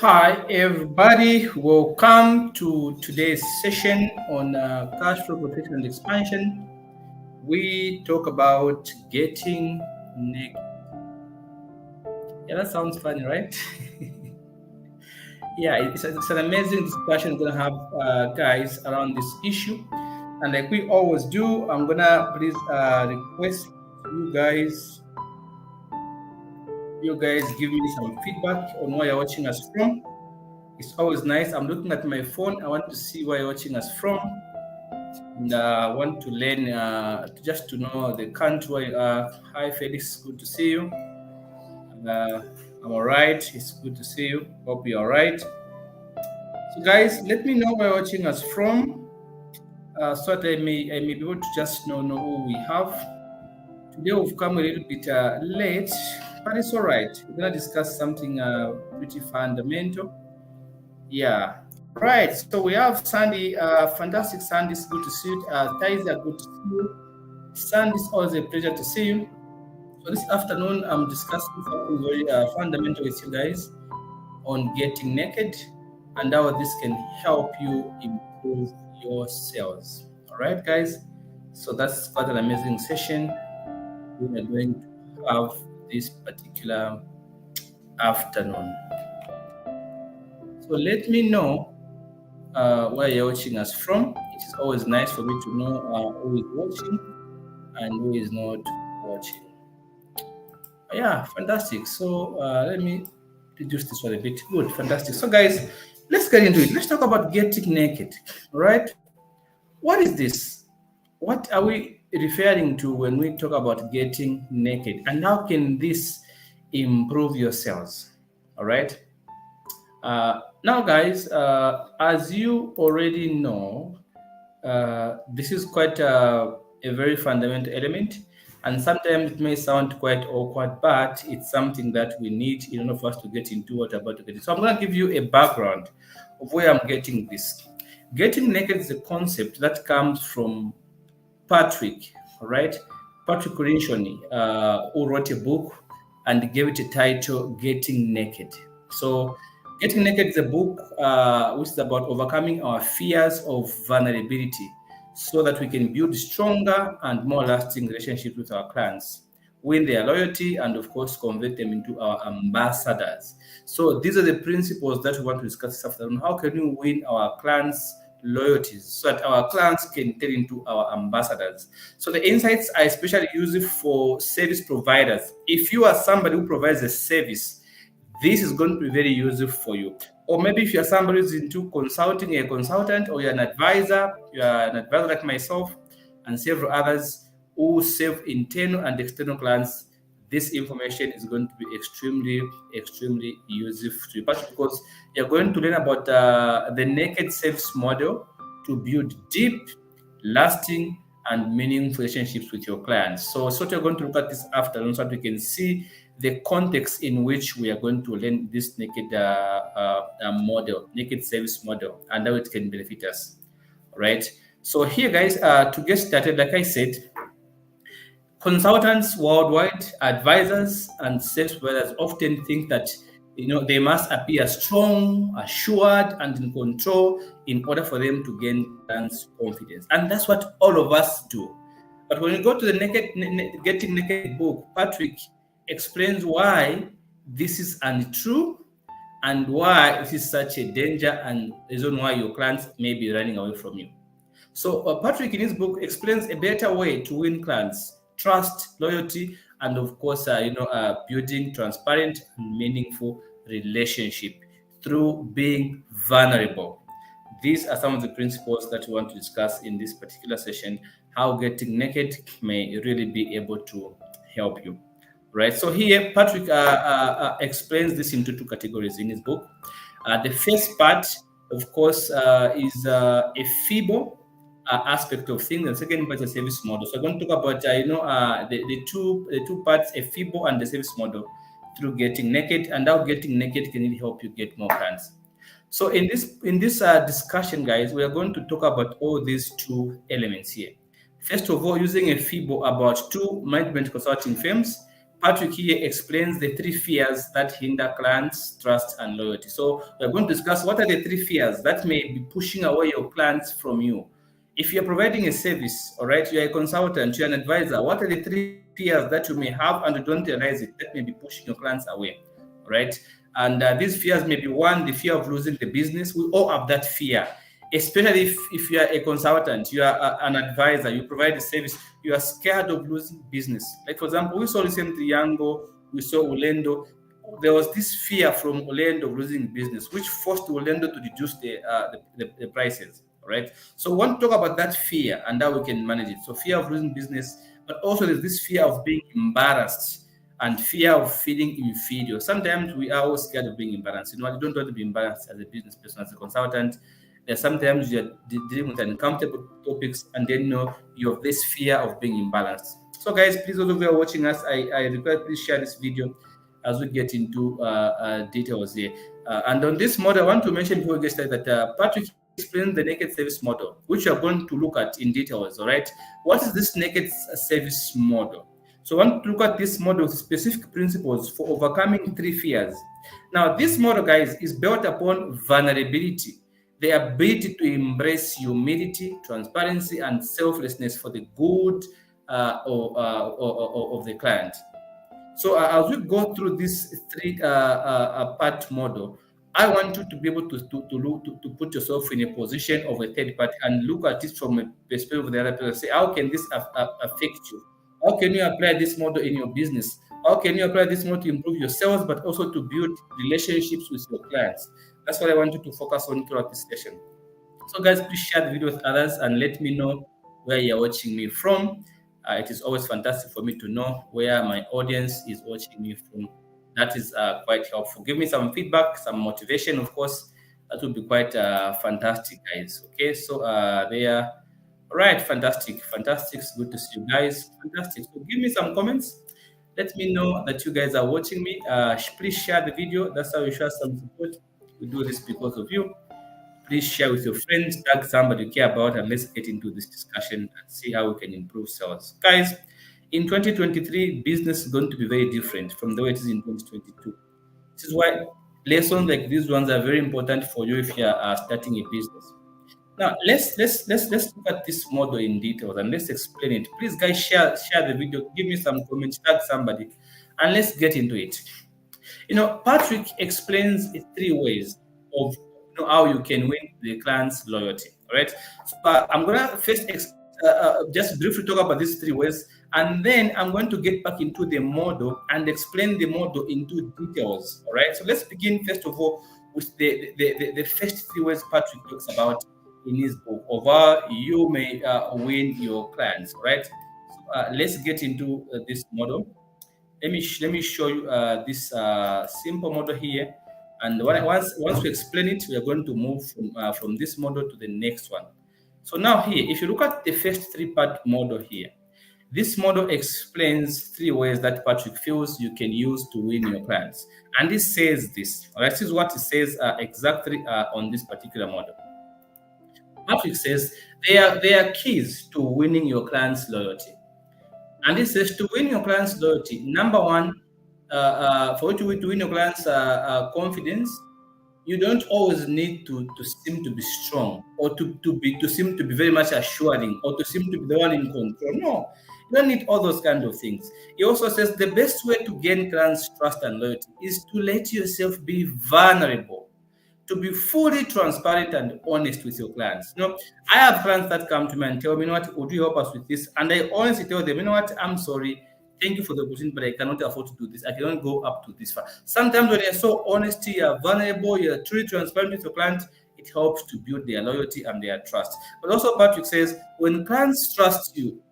Hi, everybody. Welcome to today's session on cash flow protection and expansion. We talk about getting naked. Yeah, that sounds funny, right? Yeah, it's an amazing discussion we're gonna have, guys, around this issue. And like we always do, I'm gonna please request you guys give me some feedback on where you're watching us from. It's always nice. I'm looking at my phone. I want to see where you're watching us from. And want to learn, just to know the country where you are. Hi, Felix. Good to see you. I'm all right. It's good to see you. Hope you're all right. So, guys, let me know where you're watching us from, so that I may be able to just know who we have. Today we've come a little bit late, but it's all right. We're gonna discuss something pretty fundamental. Yeah. All right. So we have Sandy. Fantastic, Sandy. It's good to see you. Thaisa, good to see you. Sandy, it's always a pleasure to see you. So this afternoon, I'm discussing something very fundamental with you guys on getting naked and how this can help you improve your sales. All right, guys. So that's quite an amazing session we are going to have this particular afternoon. So let me know where you're watching us from. It is always nice for me to know who is watching and who is not watching. Yeah, fantastic. So let me reduce this one a bit. Good, fantastic. So guys, let's get into it. Let's talk about getting naked. All right. What is this? What are we referring to when we talk about getting naked? And how can this improve your sales? All right. Now, guys, as you already know, this is quite a very fundamental element, and sometimes it may sound quite awkward, but it's something that we need in order for us to get into what we're about to get into. So I'm going to give you a background of where I'm getting this. Getting naked is a concept that comes from Patrick, all right? Patrick Corinchoni, who wrote a book and gave it a title, Getting Naked. So Getting Naked is a book which is about overcoming our fears of vulnerability so that we can build stronger and more lasting relationships with our clients, win their loyalty, and of course, convert them into our ambassadors. So these are the principles that we want to discuss this afternoon. How can we win our clients' loyalties so that our clients can turn into our ambassadors? So the insights are especially used for service providers. If you are somebody who provides a service, this is going to be very useful for you. Or maybe if you're somebody who's into consulting, a consultant, or you're an advisor like myself and several others who serve internal and external clients, this information is going to be extremely, extremely useful to you, because you're going to learn about the naked service model to build deep, lasting, and meaningful relationships with your clients. So you're going to look at this afternoon so that we can see the context in which we are going to learn this naked model, naked service model, and how it can benefit us. All right. So here, guys, to get started, like I said, consultants worldwide, advisors, and service providers often think that they must appear strong, assured, and in control in order for them to gain clients' confidence, and that's what all of us do. But when you go to the Getting Naked book, Patrick explains why this is untrue and why it is such a danger and reason why your clients may be running away from you. So Patrick in his book explains a better way to win clients: trust, loyalty, and of course, building transparent and meaningful relationship through being vulnerable. These are some of the principles that we want to discuss in this particular session, how getting naked may really be able to help you. Right. So here, Patrick explains this into two categories in his book. The first part, of course, is a feeble aspect of things. The second part is a service model. So I'm going to talk about the two parts, a feeble and the service model, through getting naked, and how getting naked can really help you get more clients. So in this discussion, guys, we are going to talk about all these two elements here. First of all, using a feeble about two management consulting firms, Patrick here explains the three fears that hinder clients, trust, and loyalty. So we're going to discuss what are the three fears that may be pushing away your clients from you. If you're providing a service, all right, you're a consultant, you're an advisor, what are the three fears that you may have and you don't realize it that may be pushing your clients away, right? And these fears may be one, the fear of losing the business. We all have that fear, especially if you are a consultant, you are an advisor, you provide a service, you are scared of losing business. Like, for example, we saw recently Yango, we saw Orlando. There was this fear from Orlando of losing business, which forced Orlando to reduce the prices. Right. So we want to talk about that fear and how we can manage it. So fear of losing business, but also there's this fear of being embarrassed and fear of feeling inferior. Sometimes we are all scared of being embarrassed. You don't want to be embarrassed as a business person, as a consultant. There's sometimes you're dealing with uncomfortable topics, and then you have this fear of being imbalanced. So guys, please, those of you who are watching us, I request please share this video as we get into details here. And on this model, I want to mention before we get started that Patrick explain the naked service model, which we are going to look at in details. All right, what is this naked service model? So I want to look at this model with specific principles for overcoming three fears. Now, this model, guys, is built upon vulnerability, the ability to embrace humility, transparency, and selflessness for the good of the client. So as we go through this three-part model, I want you to be able to put yourself in a position of a third party and look at it from a perspective of the other person. Say, how can this affect you? How can you apply this model in your business? How can you apply this model to improve your sales, but also to build relationships with your clients? That's what I want you to focus on throughout this session. So guys, please share the video with others and let me know where you're watching me from. It is always fantastic for me to know where my audience is watching me from. That is quite helpful. Give me some feedback, some motivation, of course. That would be quite fantastic, guys. Okay, so there. All right, fantastic. It's good to see you guys. Fantastic. So give me some comments. Let me know that you guys are watching me. Please share the video. That's how you show some support. We do this because of you. Please share with your friends, tag somebody you care about, and let's get into this discussion and see how we can improve sales. Guys, in 2023, business is going to be very different from the way it is in 2022. This is why lessons like these ones are very important for you if you are starting a business. Now, let's look at this model in detail and let's explain it. Please, guys, share the video, give me some comments, tag somebody, and let's get into it. Patrick explains three ways of how you can win the client's loyalty. All right. So I'm gonna first just briefly talk about these three ways, and then I'm going to get back into the model and explain the model into details. All right. So let's begin first of all with the first three ways Patrick talks about in his book of how you may win your clients. All right. So, let's get into this model. Let me show you this simple model here. And once we explain it, we are going to move from this model to the next one. So now here, if you look at the first three-part model here, this model explains three ways that Patrick feels you can use to win your clients. And it says this. All right, this is what it says exactly on this particular model. Patrick says there are keys to winning your clients' loyalty. And it says to win your clients' loyalty, number one, for you to win your clients' confidence, you don't always need to seem to be strong or to seem to be very much assuring or to seem to be the one in control. No, you don't need all those kind of things. He also says the best way to gain clients' trust and loyalty is to let yourself be vulnerable, to be fully transparent and honest with your clients. I have clients that come to me and tell me, would you help us with this? And I honestly tell them, I'm sorry. Thank you for the opportunity, but I cannot afford to do this. I cannot go up to this far. Sometimes when you're so honest, you're vulnerable, you're truly transparent with your client, it helps to build their loyalty and their trust. But also Patrick says, when clients trust you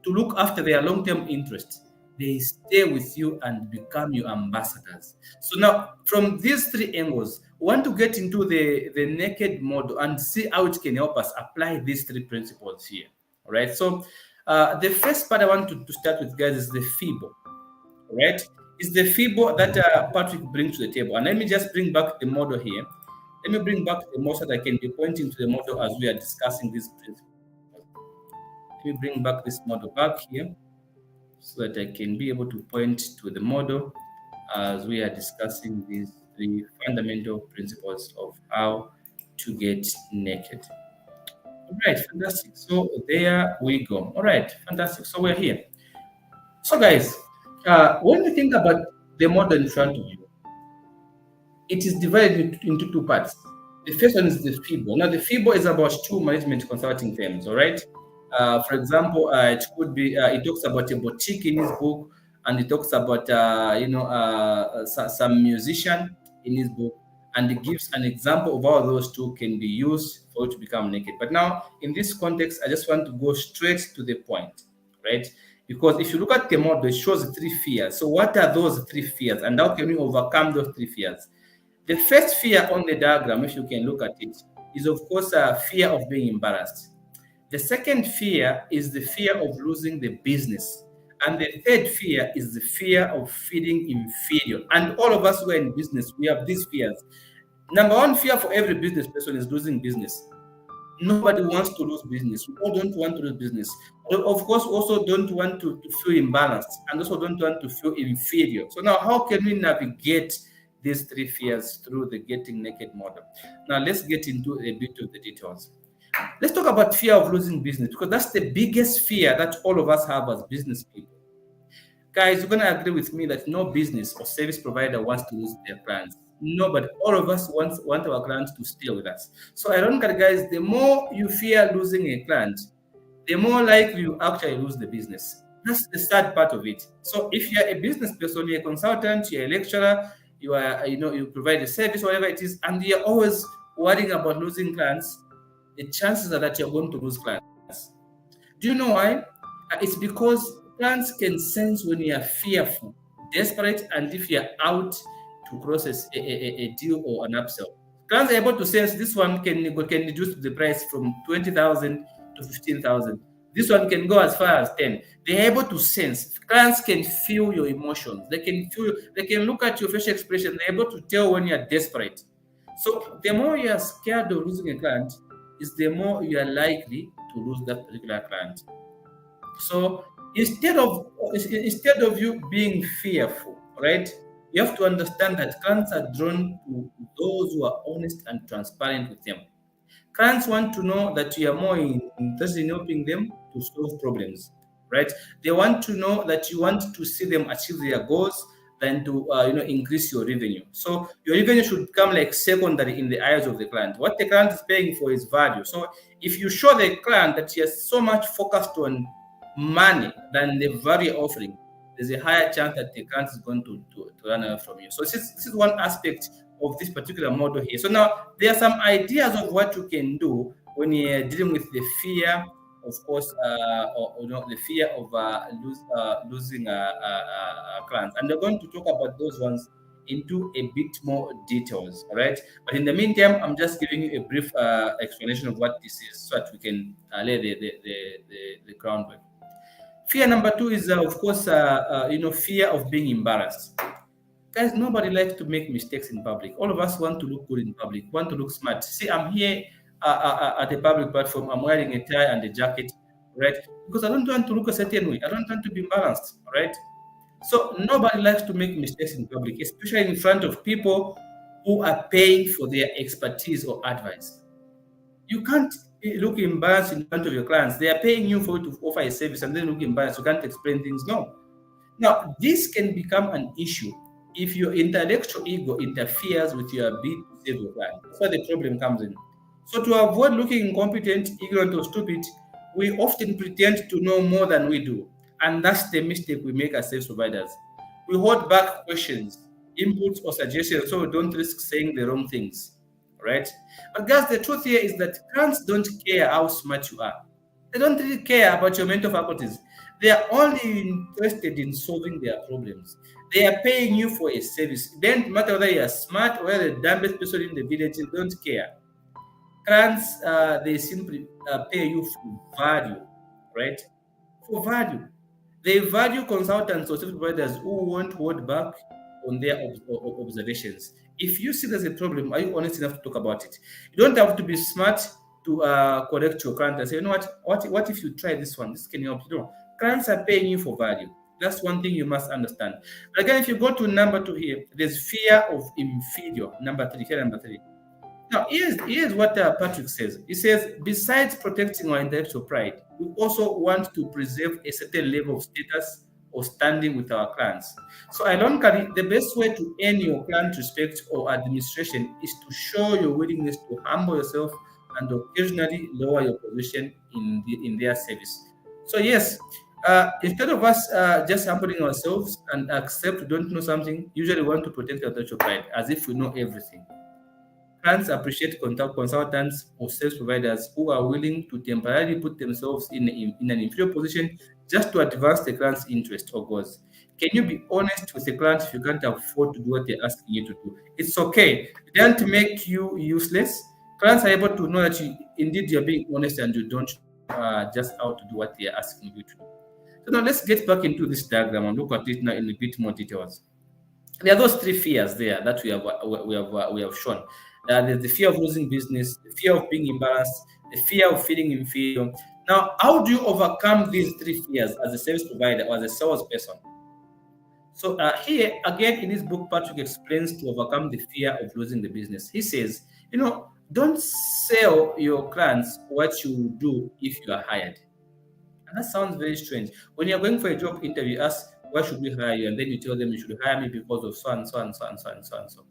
to look after their long-term interests, they stay with you and become your ambassadors. So now, from these three angles, we want to get into the naked model and see how it can help us apply these three principles here. All right. So the first part I want to start with, guys, is the FIBO. All right. It's the FIBO that Patrick brings to the table. And let me just bring back the model here. Let me bring back the model so that I can be pointing to the model as we are discussing these principles. Let me bring back this model back here. so that I can be able to point to the model as we are discussing these three fundamental principles of how to get naked. All right, fantastic. So there we go. All right, fantastic. So we're here. So guys, when you think about the model in front of you, it is divided into two parts. The first one is the FIBO. Now, the FIBO is about two management consulting firms, all right? For example, it could be, it talks about a boutique in his book, and it talks about, some musician in his book, and it gives an example of how those two can be used for you to become naked. But now, in this context, I just want to go straight to the point, right? Because if you look at the model, it shows three fears. So, what are those three fears, and how can we overcome those three fears? The first fear on the diagram, if you can look at it, is of course a fear of being embarrassed. The second fear is the fear of losing the business. And the third fear is the fear of feeling inferior. And all of us who are in business, we have these fears. Number one fear for every business person is losing business. Nobody wants to lose business. We all don't want to lose business. But of course, also don't want to feel imbalanced and also don't want to feel inferior. So now how can we navigate these three fears through the getting naked model? Now let's get into a bit of the details. Let's talk about fear of losing business, because that's the biggest fear that all of us have as business people. Guys, you're going to agree with me that no business or service provider wants to lose their clients. Nobody. All of us want our clients to stay with us. So ironically, guys, the more you fear losing a client, the more likely you actually lose the business. That's the sad part of it. So if you're a business person, you're a consultant, you're a lecturer, you provide a service, whatever it is, and you're always worrying about losing clients, the chances are that you're going to lose clients. Do you know why? It's because clients can sense when you are fearful, desperate, and if you're out to process a deal or an upsell. Clients are able to sense this one can reduce the price from 20,000 to 15,000. This one can go as far as 10. They're able to sense. Clients can feel your emotions. They can look at your facial expression. They're able to tell when you're desperate. So the more you are scared of losing a client, is the more you are likely to lose that particular client. So instead of you being fearful, right? You have to understand that clients are drawn to those who are honest and transparent with them. Clients want to know that you are more interested in helping them to solve problems, right? They want to know that you want to see them achieve their goals than to increase your revenue. So your revenue should come like secondary in the eyes of the client. What the client is paying for is value. So if you show the client that you're so much focused on money than the value offering, there's a higher chance that the client is going to run away from you. So this is one aspect of this particular model here. So now there are some ideas of what you can do when you're dealing with the fear, of course, the fear of losing clients. And we're going to talk about those ones into a bit more details, all right? But in the meantime, I'm just giving you a brief explanation of what this is so that we can lay the groundwork. Fear number two is, of course, fear of being embarrassed. Guys, nobody likes to make mistakes in public. All of us want to look good in public, want to look smart. See, I'm here at a public platform. I'm wearing a tie and a jacket, right? Because I don't want to look a certain way. I don't want to be embarrassed, right? So nobody likes to make mistakes in public, especially in front of people who are paying for their expertise or advice. You can't look embarrassed in front of your clients. They are paying you for you to offer a service and then look embarrassed. You can't explain things. No. Now, this can become an issue if your intellectual ego interferes with your ability to save your client. That's where the problem comes in. So to avoid looking incompetent, ignorant, or stupid, we often pretend to know more than we do. And that's the mistake we make as service providers. We hold back questions, inputs, or suggestions so we don't risk saying the wrong things. Right? But guys, the truth here is that clients don't care how smart you are. They don't really care about your mental faculties. They are only interested in solving their problems. They are paying you for a service. It doesn't matter whether you are smart or whether the dumbest person in the village, they don't care. Clients, they simply pay you for value, right? For value. They value consultants or service providers who won't hold back on their observations. If you see there's a problem, are you honest enough to talk about it? You don't have to be smart to correct your client and say, you know what if you try this one? This can help you. No. Clients are paying you for value. That's one thing you must understand. Again, if you go to number two here, there's fear of inferior. Number three, here, number three. Now, here's what Patrick says. He says, besides protecting our intellectual pride, we also want to preserve a certain level of status or standing with our clients. So, ironically, the best way to earn your client respect or administration is to show your willingness to humble yourself and occasionally lower your position in their service. So, yes, instead of us just humbling ourselves and accept we don't know something, usually we want to protect our intellectual pride as if we know everything. Clients appreciate consultants or service providers who are willing to temporarily put themselves in an inferior position just to advance the client's interest or goals. Can you be honest with the client if you can't afford to do what they're asking you to do? It's okay. It doesn't make you useless. Clients are able to know that indeed you're being honest and you don't just out to do what they're asking you to do. So now let's get back into this diagram and look at it now in a bit more details. There are those three fears there that we have shown. There's the fear of losing business, the fear of being embarrassed, the fear of feeling inferior. Now, how do you overcome these three fears as a service provider or as a salesperson? So here again in his book, Patrick explains to overcome the fear of losing the business. He says, don't sell your clients what you will do if you are hired. And that sounds very strange. When you're going for a job interview, you ask, why should we hire you? And then you tell them you should hire me because of so and so and so and so and so and so.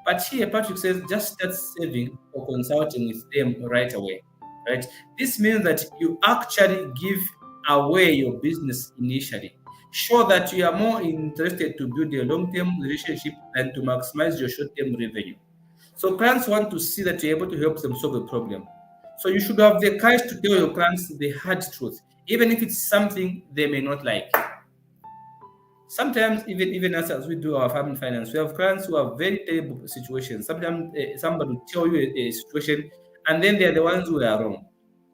But here, Patrick says, just start saving or consulting with them right away. Right? This means that you actually give away your business initially. Show that you are more interested to build a long-term relationship than to maximize your short-term revenue. So clients want to see that you're able to help them solve a problem. So you should have the courage to tell your clients the hard truth, even if it's something they may not like. Sometimes, even us as we do our family finance, we have clients who have very terrible situations. Sometimes somebody will tell you a situation, and then they're the ones who are wrong.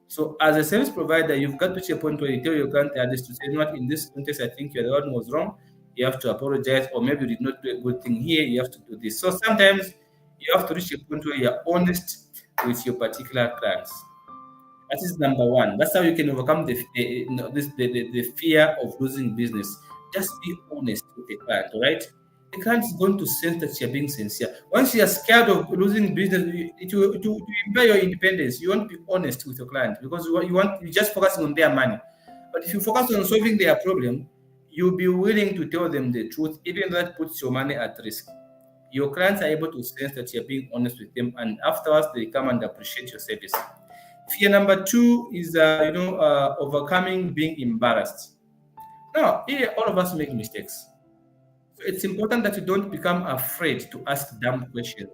So, as a service provider, you've got to reach a point where you tell your client at least to say, not in this context, I think you're the one who was wrong. You have to apologize, or maybe you did not do a good thing here. You have to do this. So sometimes you have to reach a point where you're honest with your particular clients. That is number one. That's how you can overcome the fear of losing business. Just be honest with the client, all right? The client is going to sense that you're being sincere. Once you're scared of losing business, it will impair your independence. You won't be honest with your client because you just focusing on their money. But if you focus on solving their problem, you'll be willing to tell them the truth, even though that puts your money at risk. Your clients are able to sense that you're being honest with them, and afterwards they come and appreciate your service. Fear number two is, overcoming being embarrassed. Now, here all of us make mistakes. So it's important that you don't become afraid to ask dumb questions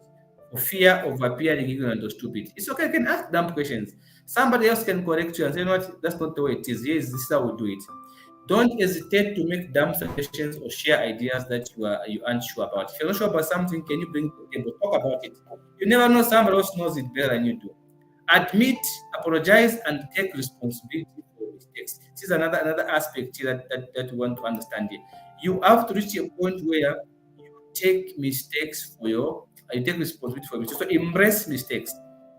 for fear of appearing ignorant or stupid. It's okay, you can ask dumb questions. Somebody else can correct you and say, what, that's not the way it is. Yes, this is how we do it. Don't hesitate to make dumb suggestions or share ideas that you aren't sure about. If you're not sure about something, can you bring it to the table? Talk about it. You never know, somebody else knows it better than you do. Admit, apologize, and take responsibility for your mistakes. This is another aspect here that we want to understand here. You have to reach a point where you take mistakes you take responsibility for mistakes. So embrace mistakes.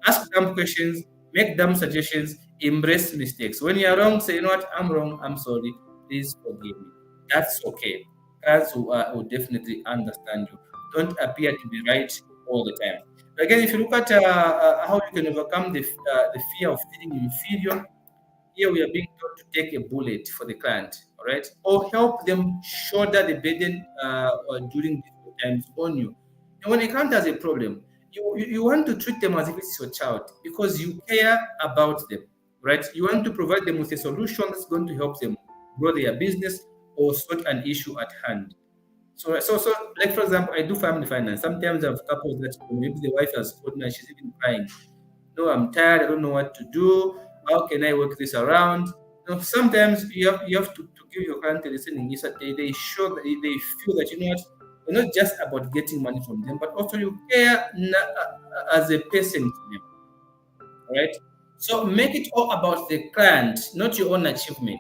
Ask dumb questions, make dumb suggestions, embrace mistakes. When you're wrong, say, what, I'm wrong, I'm sorry, please forgive me. That's okay. Guys will definitely understand you. Don't appear to be right all the time. Again, if you look at how you can overcome the fear of feeling inferior, here we are being told to take a bullet for the client, all right, or help them shoulder the burden during difficult times on you. And when a client has a problem, you want to treat them as if it's your child because you care about them, right? You want to provide them with a solution that's going to help them grow their business or sort an issue at hand. So, like for example, I do family finance. Sometimes I have couples that maybe the wife has called me and she's even crying. No, I'm tired. I don't know what to do. How can I work this around? Sometimes you have to give your client a listening. Is that they show that they feel that what, you're not just about getting money from them, but also you care as a person to them. Right? So make it all about the client, not your own achievement.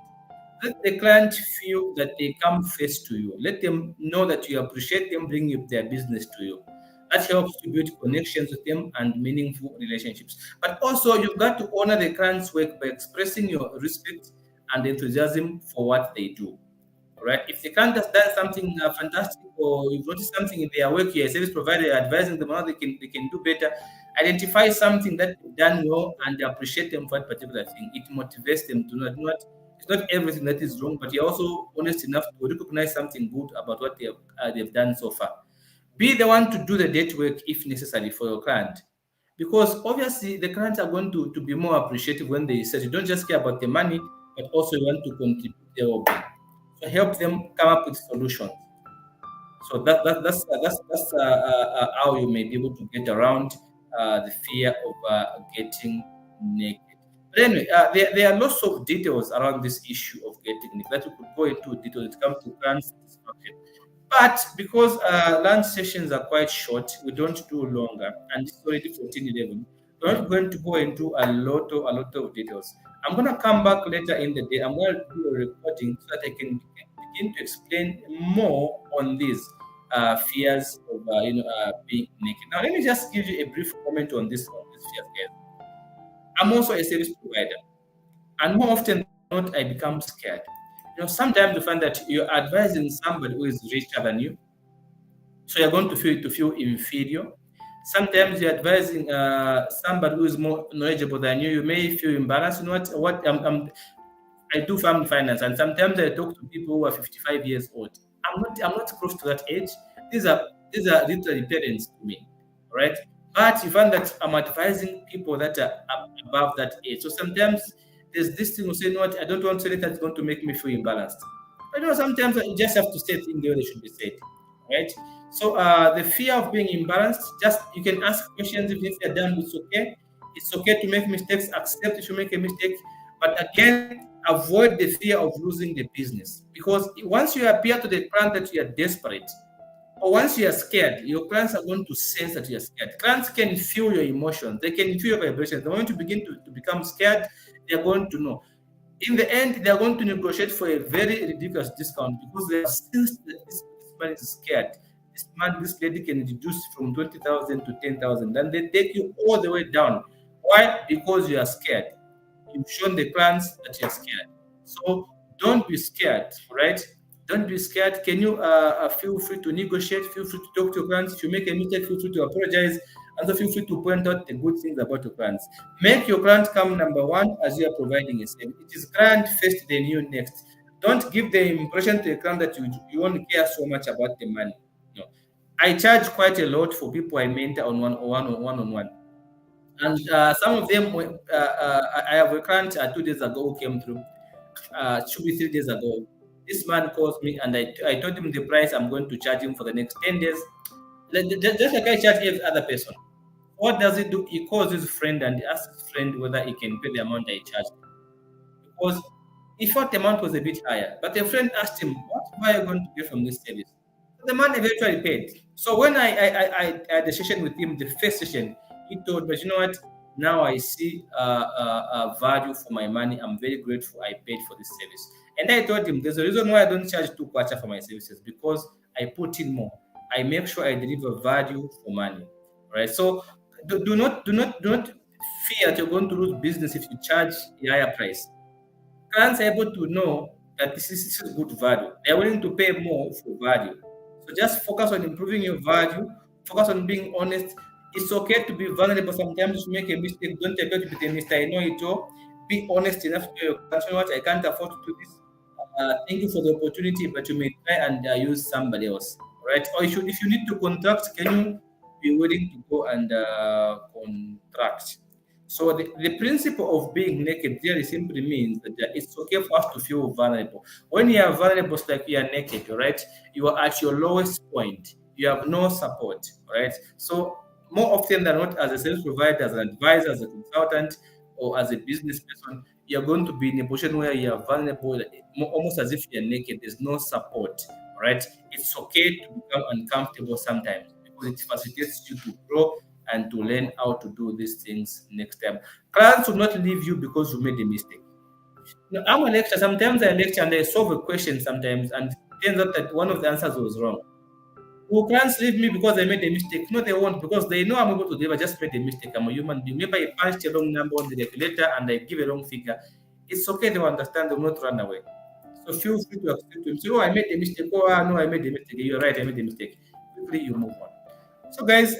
Let the client feel that they come first to you. Let them know that you appreciate them bringing their business to you. That helps to build connections with them and meaningful relationships. But also, you've got to honor the client's work by expressing your respect and enthusiasm for what they do. right? If the client has done something fantastic, or you've noticed something in their work, you're a service provider, advising them how they can do better. Identify something that they've done well and appreciate them for that particular thing. It motivates them to not. It's not everything that is wrong, but you're also honest enough to recognize something good about what they've done so far. Be the one to do the dirty work if necessary for your client. Because obviously the clients are going to be more appreciative when they say you don't just care about the money, but also you want to contribute their well-being. So help them come up with solutions. So that's how you may be able to get around the fear of getting naked. But anyway, there are lots of details around this issue of getting naked that we could go into detail when it comes to client satisfaction. But because lunch sessions are quite short, we don't do longer, and it's already 14:11. We're not going to go into a lot of details. I'm going to come back later in the day. I'm going to do a recording so that I can begin to explain more on these fears of being naked. Now, let me just give you a brief comment on this fears, guys. I'm also a service provider, and more often than not, I become scared. Sometimes you find that you're advising somebody who is richer than you, so you're going to feel inferior. Sometimes you're advising somebody who is more knowledgeable than you. You may feel embarrassed. I do family finance, and sometimes I talk to people who are 55 years old. I'm not close to that age. These are literally parents to me, right? But you find that I'm advising people that are above that age. So sometimes there's this thing of saying, what, I don't want to say that's going to make me feel imbalanced. Sometimes you just have to say things the way they should be said, right? So the fear of being imbalanced, just you can ask questions if they're done, it's okay. It's okay to make mistakes, accept if you make a mistake. But again, avoid the fear of losing the business. Because once you appear to the client that you are desperate, or once you are scared, your clients are going to sense that you are scared. Clients can feel your emotions, they can feel your vibrations. The moment you begin to become scared, they're going to know. In the end, they're going to negotiate for a very ridiculous discount because they have sensed that this man is scared. This lady can reduce from 20,000 to 10,000, and they take you all the way down. Why? Because you are scared. You've shown the clients that you're scared. So don't be scared, right? Don't be scared. Can you feel free to negotiate? Feel free to talk to your clients. If you make a mistake, feel free to apologize. And so feel free to point out the good things about your clients. Make your client come number one as you are providing a service. It is client first, then you next. Don't give the impression to a client that you won't care so much about the money. No. I charge quite a lot for people I mentor on one-on-one. And some of them, I have a client 2 days ago who came through. Should be 3 days ago. This man calls me, and I told him the price I'm going to charge him for the next 10 days. Just like I charge every other person. What does he do? He calls his friend and asks his friend whether he can pay the amount I charged. Because he thought the amount was a bit higher. But the friend asked him, what are you going to get from this service? The man eventually paid. So when I had a session with him, the first session, he told me, you know what? Now I see value for my money. I'm very grateful I paid for this service. And I told him, there's a reason why I don't charge 2 kwacha for my services, because I put in more. I make sure I deliver value for money. Right? So do not fear that you're going to lose business if you charge a higher price. Clients are able to know that this is good value. They're willing to pay more for value. So just focus on improving your value. Focus on being honest. It's okay to be vulnerable. Sometimes you make a mistake. Don't appear to be the Mr. I know it all. Be honest enough to your clients. You know what? I can't afford to do this. Thank you for the opportunity, but you may try and use somebody else, right? Or if you need to contract, can you be willing to go and contract? So the principle of being naked really simply means that it's okay for us to feel vulnerable. When you are vulnerable, it's like you are naked, right? You are at your lowest point. You have no support, right? So more often than not, as a service provider, as an advisor, as a consultant, or as a business person, you're going to be in a position where you are vulnerable, almost as if you're naked. There's no support, right? It's okay to become uncomfortable sometimes because it facilitates you to grow and to learn how to do these things next time. Clients will not leave you because you made a mistake. I'm a lecturer. Sometimes I lecture and I solve a question sometimes, and it turns out that one of the answers was wrong. Will clients leave me because I made a mistake? No, they won't, because they know I'm able to deliver. I just made a mistake. I'm a human being. Maybe I punched a wrong number on the calculator and I give a wrong figure. It's okay. They will understand. They will not run away. So feel free to accept him. Say, oh, I made a mistake. Oh, no, I made a mistake. You're right, I made a mistake. Quickly, you move on. So, guys,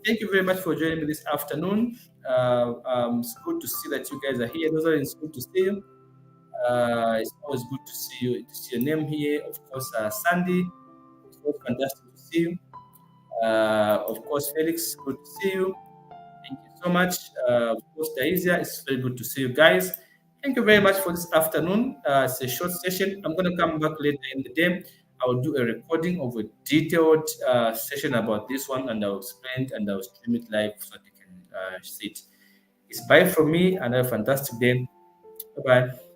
thank you very much for joining me this afternoon. It's good to see that you guys are here. Those are it's good to see you. It's always good to see your name here. Of course, Sandy, it's always fantastic to see you. Of course, Felix, good to see you. Thank you so much. Of course, Daisia, it's very good to see you guys. Thank you very much for this afternoon. It's a short session. I'm going to come back later in the day. I will do a recording of a detailed session about this one, and I'll explain it and I'll stream it live so that you can see it. It's bye from me. Another fantastic day. Bye bye.